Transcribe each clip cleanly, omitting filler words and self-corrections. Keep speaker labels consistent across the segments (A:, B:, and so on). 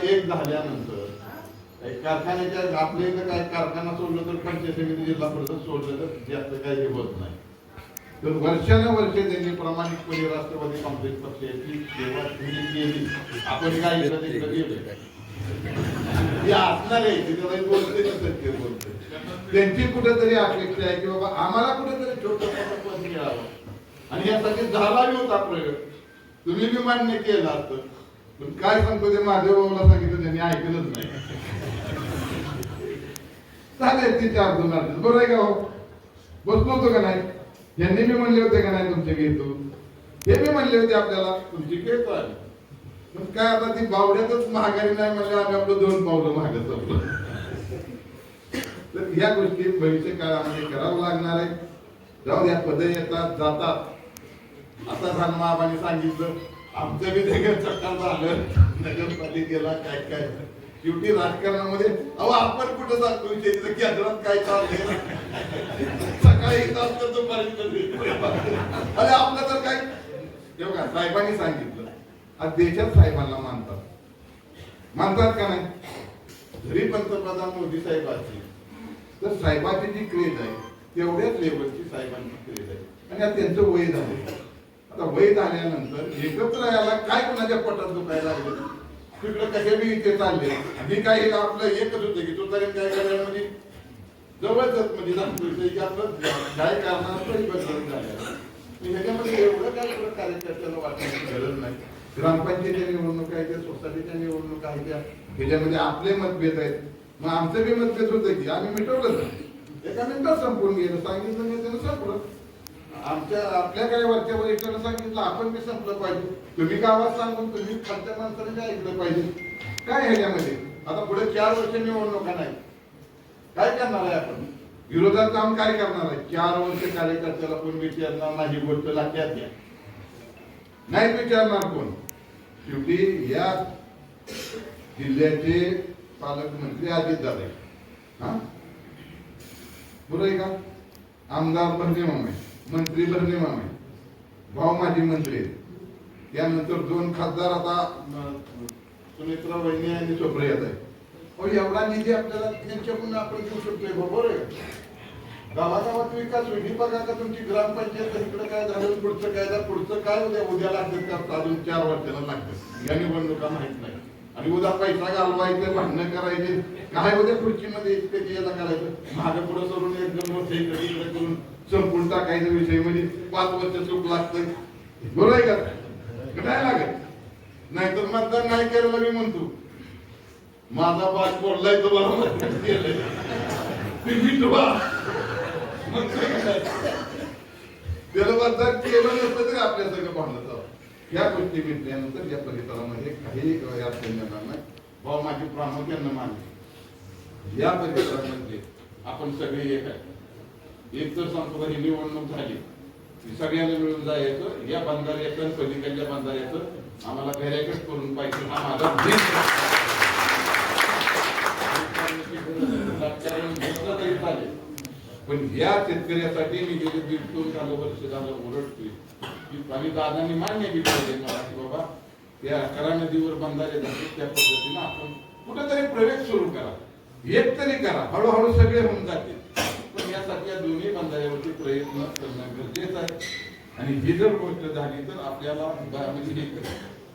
A: एक झाल्यानंतर कारखान्याच्या आपल्या इथं काय कारखाना सोडलं तर पंचायत समिती जिल्हा परिषद सोडलं तर जास्त काही हे होत नाही. तर वर्षानुवर्षे त्यांनी प्रामाणिकपणे राष्ट्रवादी काँग्रेस पक्षाची सेवा केली. आपण काय इकडे तिकडे गेलो हे असणार आहे तिथे बोलते सत्य बोलते. त्यांची कुठेतरी अपेक्षा आहे की बाबा आम्हाला कुठेतरी छोटं पद मिळावं आणि यासाठी झालाही होता प्रयोग. तुम्ही बी मान्य केला असतं पण काय सांगतो ते माझ्या भाऊला सांगितलं त्यांनी ऐकलंच नाही. चालेल ती 4-2 बरोबर आहे का हो? बसलो होतो का नाही? यांनी मी म्हणले होते का नाही तुमचे घेतो हे मी म्हणले होते आपल्याला तुमची घेतो आली. पण काय आता ती बावड्यातच महागारी नाही म्हणजे आम्ही आपलं 2 पावलं मागे चाललो. तर ह्या गोष्टी भविष्य काळामध्ये करावं लागणार आहे. जाऊ द्या पद येतात जातात. आता सानमाबांनी सांगितलं आमचं बी देखील चक्कर झालं नगरपालिकेला काय काय शेवटी राजकारणामध्ये अहो आपण कुठं जातो केंद्रात काय चाललंय सकाळी असतं दुपारी अरे आपलं तर काय तेव्हा साहेबांनी सांगितलं आज देशात साहेबांना मानतात का नाही? जरी पंतप्रधान मोदी साहेब असतील तर साहेबांची जी क्रेज आहे तेवढ्याच लेवलची साहेबांची क्रेज आहे. आणि आता त्यांचं वय झालं. आता वय झाल्यानंतर एकत्र यायला काय कोणाच्या पोटात दुखायला लागलं तिकडे कसे बी इथे चालले आणि काही आपलं एकच होतं की तो तरी काय करायला म्हणजे जवळच म्हणजे सांगतोय की आपलं काय करणार तरी बदल झालेला. ह्याच्यामध्ये एवढं काय कार्यकर्त्याला वाटण्याची गरज नाही. ग्रामपंचायतीच्या निवडणूक आहे त्या सोसायटीच्या निवडणूक आहे त्या ह्याच्यामध्ये आपले मतभेद आहेत. मग आमचं बी मतभेद होतं की आम्ही मिटवलं एका मिनिटात संपून गेलं सांगितलं नाही त्यानं संपलं. आपल्या काय वरच्या वरिष्ठांना सांगितलं आपण बी संपलं पाहिजे. तुम्ही गावात सांगून तुम्ही खालच्या माणसाने ऐकलं पाहिजे. काय ह्याच्यामध्ये आता पुढे 4 वर्ष निवडणुका नाही काय करणार आहे आपण? विरोधात काम काय करणार आहे? 4 वर्ष कार्यकर्त्याला कोण विचारणार नाही. गोष्ट लक्षात घ्या. नाही विचारणार कोण? शेवटी या जिल्ह्याचे पालकमंत्री अजितदादा आहे. हा बरोबर आहे का? आमदार भरणे मामे मंत्री भरणे मामे भाऊ माजी मंत्री त्यानंतर 2 खासदार आता सुनेत्रा वहिनी आणि चोप्रियात आहे. एवढा निधी आपल्याला त्यांच्याकडून आपण देऊ शकतोय बरोबर आहे. गावागावात विकास होईल. बघा का तुमची ग्रामपंचायत इकडे काय झालं पुढचं काय झालं पुढचं काय उद्या लागतं का अजून 4 वर्षाला लागतं. या निवडणुका माहित नाही आणि उद्या पैसा घालवायचे भांडणं करायचे काय उद्या खुर्चीमध्ये इतके याला करायचं मागे पुढे सोडून एकदम मोठे इकडे करून संपून टाकायचा विषय म्हणजे 5 वर्ष चूक लागतं बरोबर आहे का? काय लागत नाहीतर मतदान नाही केलं मी म्हणतो माझा बाग बोललाय तो बरोबर त्याला मतदान केलं नसतं तरी आपल्या सगळं भांडत या गोष्टी मिटल्यानंतर या परिसरामध्ये काही अडचण येणार नाही. भाऊ माझी प्रामुख्यानं मानली या परिसरामध्ये आपण सगळे एक आहे. एक तर सांगतो ही निवडणूक झाली सगळ्यांना मिळून जायचं या बंधाऱ्याचं पलीकडच्या बंधाऱ्याचं आम्हाला बॅरिकेड करून पाहिजे हा माझा पण या शेतकऱ्यासाठी मी गेले 1.5-2 वर्ष झालं ओरडतोय की आणि दादांनी मान्य केली पाहिजे मला की बाबा त्या करा नदीवर बंधारे झाले त्या पद्धतीने आपण कुठेतरी प्रवेश सुरू करा. एक तरी करा हळूहळू सगळे होऊन जातील. पण यासाठी या दोन्ही बंधाऱ्यावरती प्रयत्न करणं गरजेचं आहे. आणि ही जर गोष्ट झाली तर आपल्याला म्हणजे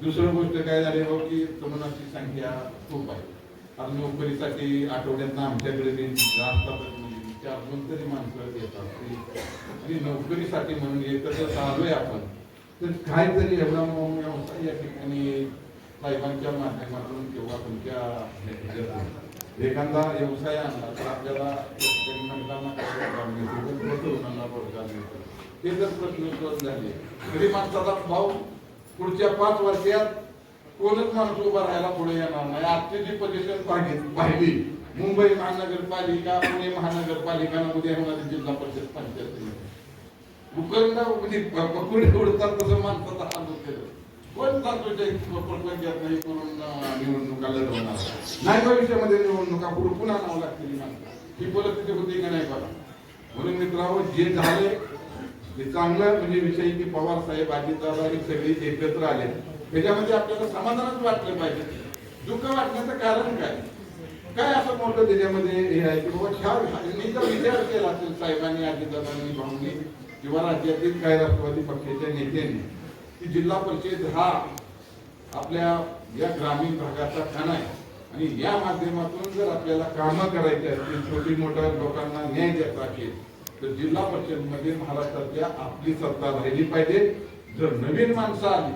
A: दुसरं गोष्ट काय झाली हो की तरुणांची संख्या खूप आहे. आता नोकरीसाठी आठवड्यात आमच्याकडे असतातच 4-2 तरी माणसं येतात आणि नोकरीसाठी म्हणून एकत्र चालू आहे आपण तर काहीतरी एवढा व्यवसाय या ठिकाणी साहेबांच्या माध्यमातून किंवा तुमच्या एखादा व्यवसाय आणला तर आपल्याला महिलांना तरुणांना रोजगार मिळतो. ते जर प्रश्न सोडत झाले तरी माणसाचा भाव पुढच्या 5 वर्षात कोणच माणूस उभा राहायला पुढे येणार नाही. आजची जी पोझिशन पाहिली मुंबई महानगरपालिका पुणे महानगरपालिका उद्या होणारी जिल्हा परिषद पंचायत समिती उकरला म्हणजे पकडे उडतात तसं माणसाचा हात होते. कोण जातो प्रपंचात नाही करून निवडणुका लढवणार नाही. भविष्यामध्ये निवडणुका पुढे आणावं लागतील ही परिस्थिती होती का नाही बघा. म्हणून मित्रांनो जे झाले ते चांगलं म्हणजे विषय की पवार साहेब अजितदादा सगळे एकत्र आले त्याच्यामध्ये आपल्याला समाधानच वाटलं पाहिजे. दुःख वाटण्याचं कारण काय? काय असं मोठं त्याच्यामध्ये हे आहे की बाबा मी जर विचार केला असेल साहेबांनी, अजितदादांनी, भाऊंनी किंवा राज्यातील काही राष्ट्रवादी पक्षाच्या नेत्यांनी की जिल्हा परिषद हा आपल्या या ग्रामीण भागाचा खाना आहे आणि या माध्यमातून जर आपल्याला कामं करायची असतील, छोटी मोठ्या लोकांना न्याय द्यायचा असेल तर जिल्हा परिषद मध्ये महाराष्ट्रातल्या आपली सत्ता राहिली पाहिजे. जर नवीन माणसं आली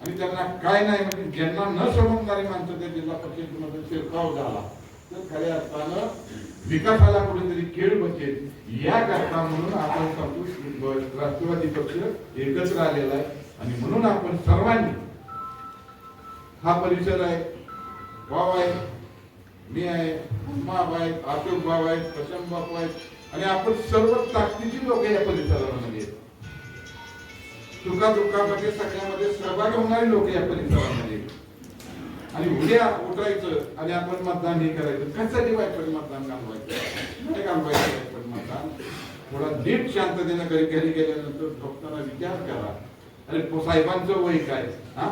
A: आणि त्यांना काय नाही म्हणजे ज्यांना न समजणारी माणसं त्या जिल्हा परिषद मध्ये शिरकाव झाला तर खऱ्या अर्थानं विकासाला कुठेतरी खेळ बसेल याकरता म्हणून आपण राष्ट्रवादी पक्ष एकत्र आलेला आहे आणि म्हणून आपण सर्वांनी हा परिसर आहे, भाऊ आहे, मी आहे, माप आहे, अशोक भाऊ आहेत, प्रशांत बापू आहेत आणि आपण सर्व ताकदीची लोक या परिसरामध्ये सुखा दुःखामध्ये सगळ्यामध्ये सहभागी होणारी लोक या परिसरामध्ये आणि उद्या उठायचं आणि आपण मतदान हे करायचं. कशासाठी वाईट मतदान घालवायचं नाही घालवायचं पण मतदान थोडा नीट शांततेने घरी गेल्यानंतर झोपताना विचार करा. अरे साहेबांचं वय काय, हा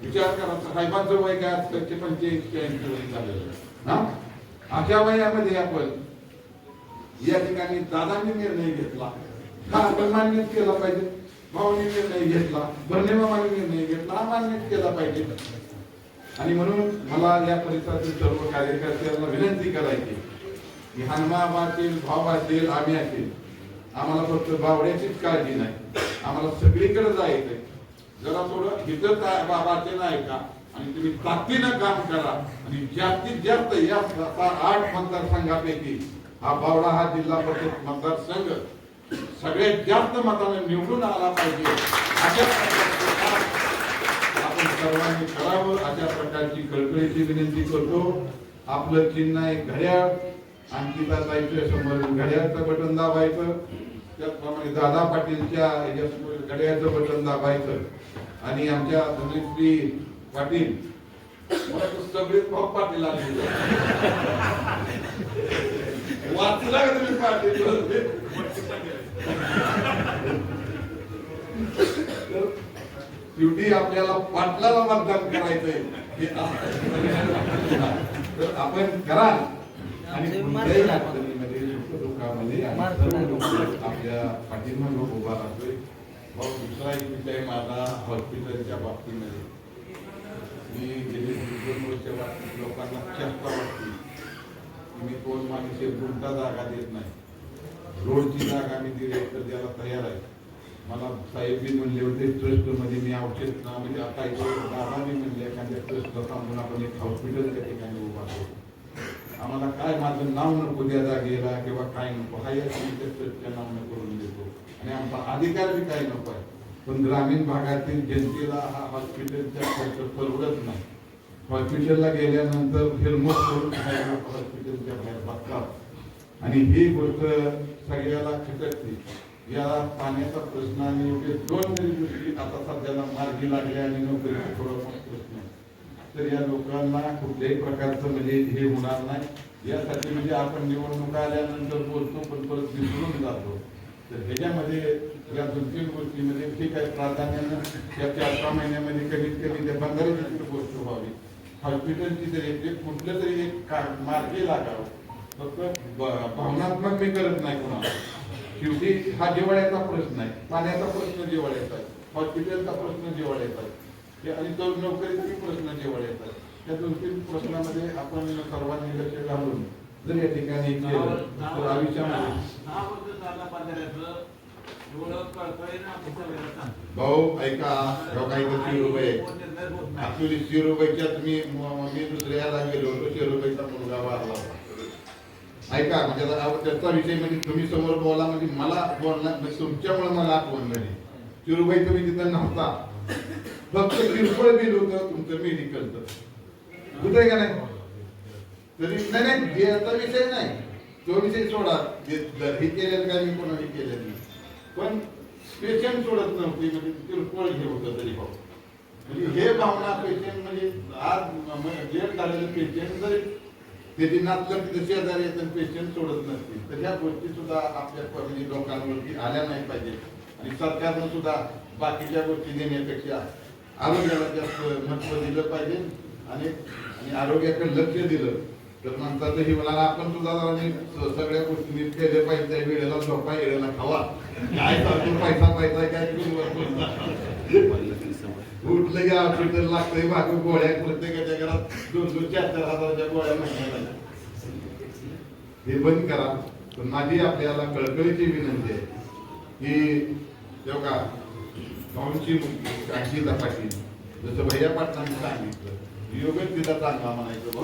A: विचार करा साहेबांचं वय काय आज 85-86 वय झालेलं हा. अशा वयामध्ये आपण या ठिकाणी दादांनी निर्णय घेतला हा आपण मान्यच केला पाहिजे. भाऊनी निर्णय घेतला, बर्नेमामाने निर्णय घेतला, हा मान्यच केला पाहिजे. आणि म्हणून मला या परिसरातील सर्व कार्यकर्त्यांना विनंती करायची की हनुमान असतील, भाऊ असतील, आम्ही असतील, आम्हाला फक्त बावड्याचीच काळजी नाही, आम्हाला सगळीकडे जायचंय. जरा थोडं इथं बाबाचे नाही का आणि तुम्ही ताकदीनं काम करा आणि जास्तीत जास्त या 8 मतदारसंघापैकी हा बावडा हा जिल्हा परिषद मतदारसंघ सगळ्यात जास्त मताने निवडून आला पाहिजे अशा आपण सर्वांनी करावं अशा प्रकारची कळकळीची विनंती करतो. आपलं चिन्ह आहे घड्याळ, अंकिता ताईच्या समोर घड्याळचं बटन दाबायचं, त्याचप्रमाणे दादा पाटीलच्या याच्यासमोर घड्याळचं बटन दाबायचं आणि आमच्या धनश्री पाटील सगळे भाऊ पाटील आले वाचला का तुम्ही पाटील शेवटी आपल्याला पाटलाला मतदान करायचंय तर आपण करा आणि कोणत्याही अडचणीमध्ये दुःखामध्ये आपल्या पाठीमागे उभा राहतोय. मग दुसरा एक विषय माझा हॉस्पिटलच्या बाबतीमध्ये मी गेले 2 वर्ष लोकांना चेष्टा वाटते की मी कोण माणूस कोणता जागा देत नाही. रोडची जागा मी दिली तर द्यायला तयार आहे. मला साहेब बी म्हणले होते ट्रस्ट मध्ये मी औषध म्हणजे आता दादा बी म्हणले एखाद्या ट्रस्टला थांबून आपण एक हॉस्पिटल त्या ठिकाणी उभा करू. आम्हाला काय माझं नाव नको द्या जागेला किंवा काय नको हा या ट्रस्टच्या नावानं करून देतो आणि आमचा अधिकार बी काय नको आहे. पण ग्रामीण भागातील जनतेला हा हॉस्पिटलचा खर्च परवडत नाही. हॉस्पिटलला गेल्यानंतर फिरमोट करून हॉस्पिटलच्या बाहेर बघतात आणि ही गोष्ट सगळ्याला खटकते. या पाण्याचा प्रश्न आणि 2 तरी गोष्टी आता सध्याला मार्गी लागल्या आणि नोकरीचा थोडा प्रश्न तर या लोकांना कुठल्याही प्रकारचं म्हणजे हे होणार नाही. यासाठी म्हणजे आपण निवडणुका आल्यानंतर बोलतो पण परत विसरून जातो. तर ह्याच्यामध्ये या 2-3 गोष्टीमध्ये ठीक आहे प्राधान्यानं या 4-6 महिन्यामध्ये कमीत कमी त्या 15 गोष्ट व्हावी. हॉस्पिटलची तरी कुठलं तरी एक मार्गी लागावं. फक्त भावनात्मक मी करत नाही कोणाला. शेवटी हा जिव्हाळ्याचा प्रश्न आहे, पाण्याचा प्रश्न जिव्हाळ्याचा आहे, हॉस्पिटलचा प्रश्न जिव्हाळ्याचा आहे आणि तो नोकरीचे प्रश्न जिव्हाळ्याचा आहे. त्या 2-3 प्रश्नामध्ये आपण सर्वांनी लक्ष घालून जर या ठिकाणी केलं तर आयुष्यामध्ये भाऊ ऐका काही शिरुबाई ऍक्च्युली शिरुबाईच्यात मी दुसऱ्याला गेलो होतो. शिरुबाईचा मुलगा वारला. ऐका म्हणजे त्याचा विषय म्हणजे तुम्ही समोर बोला म्हणजे मला बोलणार तुमच्यामुळे मला आठवण झाली. शिरुबाई तुम्ही तिथं नव्हता, फक्त किरकोळ बिल होतं तुमचं मेडिकलचं कुठे का नाही तरी नाही याचा विषय नाही, तो विषय सोडा. हे केलेलं काय मी कोणाही केलेलं नाही पण पेशंट सोडत नव्हती म्हणजे किरकोळ हे होतं तरी भाऊ म्हणजे हे भावना पेशंट म्हणजे आज लेट झालेलं पेशंट जरी त्याची नातलं तिथे शेजारी येतात पेशंट सोडत नसतील तर ह्या गोष्टी सुद्धा आपल्या म्हणजे लोकांवरती आल्या नाही पाहिजे आणि सरकारनं सुद्धा बाकीच्या गोष्टी देण्यापेक्षा आरोग्याला जास्त महत्त्व दिलं पाहिजे आणि आणि आरोग्याकडे लक्ष दिलं तर माणसाचं हे मला आपण सुद्धा जरा सगळ्या गोष्टी नीट केल्या पाहिजे. त्या वेळेला झोपा वेळेला खावा काय चालतो पैसा काय उठलं की हॉस्पिटल लागतंय मागे गोळ्या प्रत्येकाच्या घरात 2-4 हजाराच्या गोळ्या महिन्याला. हे बंद करा. पण माझी आपल्याला कळकळीची विनंती आहे की तेव्हा गावची काशीला पाटील जसं भैया पाटलांनी सांगितलं योगच तिचा चांगला म्हणायचं बा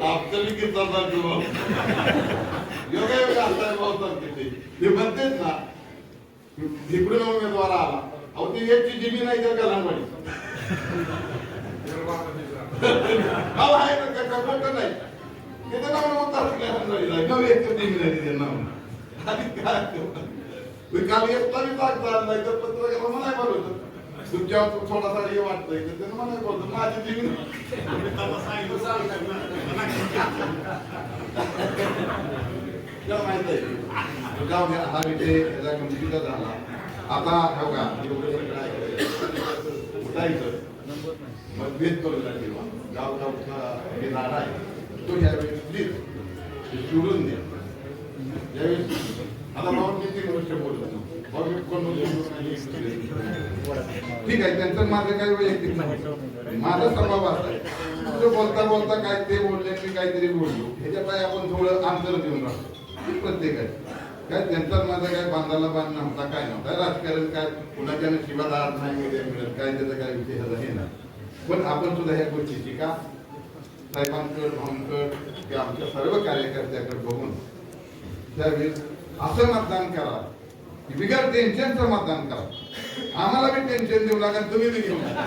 A: आपलं मी किती सांगतो योगा असताय भाऊ सांगते ते म्हणतेच ना इकडून उमेदवार आला अहो ती याची जमीन आहे त्या गलांवाडी आहे ना का खोटं नाही त्याचं नाव नव्हतं नऊ एकर जमीन आहे त्याचं नाव आणि काय काल एकटा बी चालला नाही तर पत्रकाला म्हणाय बरोबर तुमच्यावर थोडासा हे वाटतंय तर त्यानं म्हणाय बोलतो माझी जमीन माहित आहे जाऊ द्या. हा विषय याचा गंभीरता झाला. आता हो का उठायचं मतभेद करू लागेल गावचा हे नारा आहे तो ह्यावेळेस प्लीज सोडून द्या. ज्यावेळेस आता भाऊ मी 3 वर्ष बोललो ठीक आहे त्यांचं माझं काही वैयक्तिक नाही माझा स्वभाव असा आहे बोलता बोलता काय ते बोलले मी काहीतरी बोललो ह्याच्यात आपण थोडं अंतर देऊन राहतो प्रत्येकाचे काय त्यांचा माझा काय बांधायला बांध नव्हता काय नव्हता राजकारण काय कुणाच्या नशिबात आज नाही मिळत काय त्याचा काय विषय हे नाही. पण आपण सुद्धा ह्या गोष्टीची का साहेबांकड भाऊंकड किंवा आमच्या सर्व कार्यकर्त्याकडे बघून त्यावेळेस असं मतदान करा बिगर टेन्शनचं मतदान करा. आम्हाला बी टेन्शन देऊ नका तुम्ही बी घेऊ नका.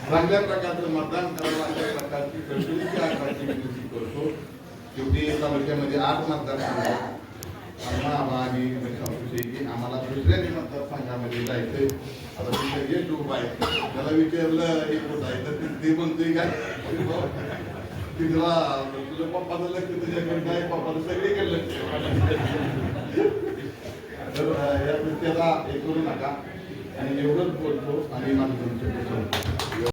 A: चांगल्या प्रकारचं मतदान करावं अशा प्रकारची कळकळीची आग्रहाची विनंती करतो. शेवटी तालुक्यामध्ये 8 मतदारसंघ आणि आम्हाला दुसऱ्या मतदारसंघामध्ये जायचंय. आता तिथे जे ग्रुप आहे त्याला विचारलं एक होत आहे तर ते म्हणतोय काय तिथला तुझ्या पप्पाचं लक्ष तुझ्याकडे नाही पप्पाचं सगळीकडे लक्ष तर या त्याला हे करू नका आणि एवढंच बोलतो आणि माझं